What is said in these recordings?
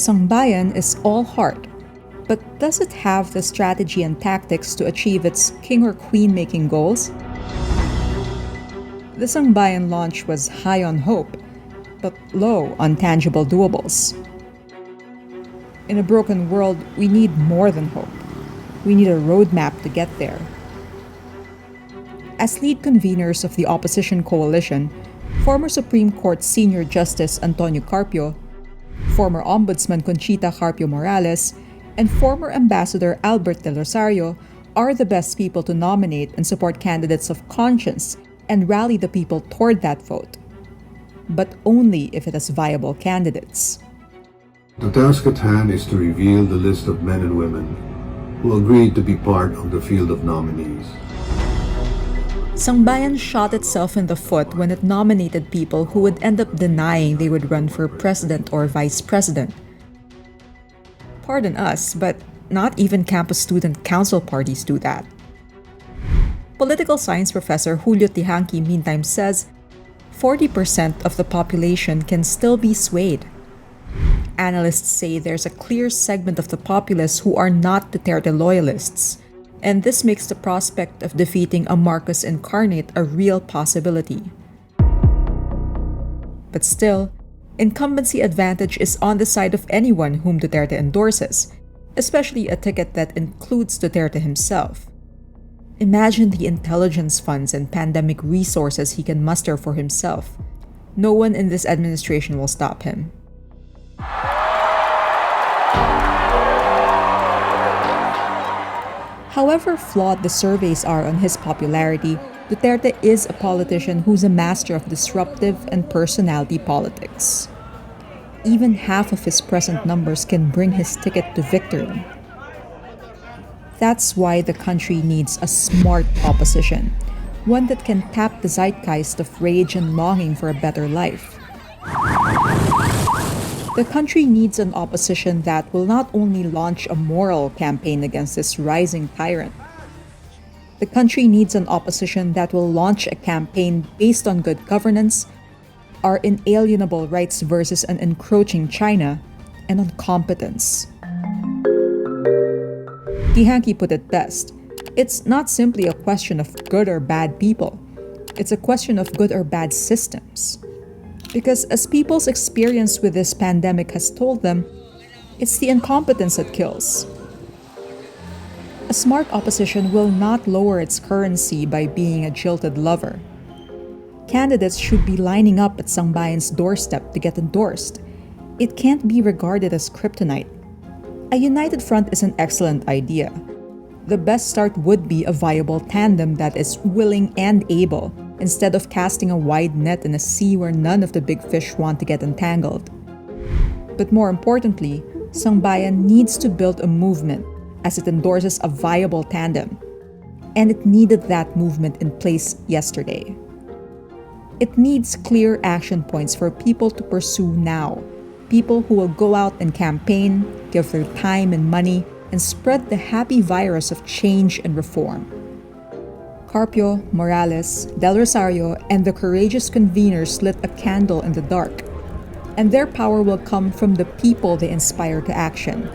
Sambayan is all heart, but does it have the strategy and tactics to achieve its king or queen making goals? The Sambayan launch was high on hope, but low on tangible doables. In a broken world, we need more than hope. We need a roadmap to get there. As lead conveners of the opposition coalition, former Supreme Court Senior Justice Antonio Carpio, former Ombudsman Conchita Carpio Morales, and former Ambassador Albert Del Rosario are the best people to nominate and support candidates of conscience and rally the people toward that vote. But only if it has viable candidates. The task at hand is to reveal the list of men and women who agreed to be part of the field of nominees. Sambayan shot itself in the foot when it nominated people who would end up denying they would run for president or vice president. Pardon us, but not even campus student council parties do that. Political science professor Julio Tihanki meantime says 40% of the population can still be swayed. Analysts say there's a clear segment of the populace who are not Duterte loyalists, and this makes the prospect of defeating a Marcos incarnate a real possibility. But still, incumbency advantage is on the side of anyone whom Duterte endorses, especially a ticket that includes Duterte himself. Imagine the intelligence funds and pandemic resources he can muster for himself. No one in this administration will stop him. However flawed the surveys are on his popularity, Duterte is a politician who's a master of disruptive and personality politics. Even half of his present numbers can bring his ticket to victory. That's why the country needs a smart opposition, one that can tap the zeitgeist of rage and longing for a better life. The country needs an opposition that will not only launch a moral campaign against this rising tyrant. The country needs an opposition that will launch a campaign based on good governance, our inalienable rights versus an encroaching China, and on competence. Tihanki put it best. It's not simply a question of good or bad people. It's a question of good or bad systems. Because as people's experience with this pandemic has told them, it's the incompetence that kills. A smart opposition will not lower its currency by being a jilted lover. Candidates should be lining up at Sambayan's doorstep to get endorsed. It can't be regarded as kryptonite. A united front is an excellent idea. The best start would be a viable tandem that is willing and able, instead of casting a wide net in a sea where none of the big fish want to get entangled. But more importantly, Sambayan needs to build a movement as it endorses a viable tandem. And it needed that movement in place yesterday. It needs clear action points for people to pursue now. People who will go out and campaign, give their time and money, and spread the happy virus of change and reform. Carpio, Morales, Del Rosario, and the courageous conveners lit a candle in the dark. And their power will come from the people they inspire to action.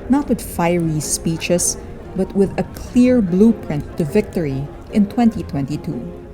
Not with fiery speeches, but with a clear blueprint to victory in 2022.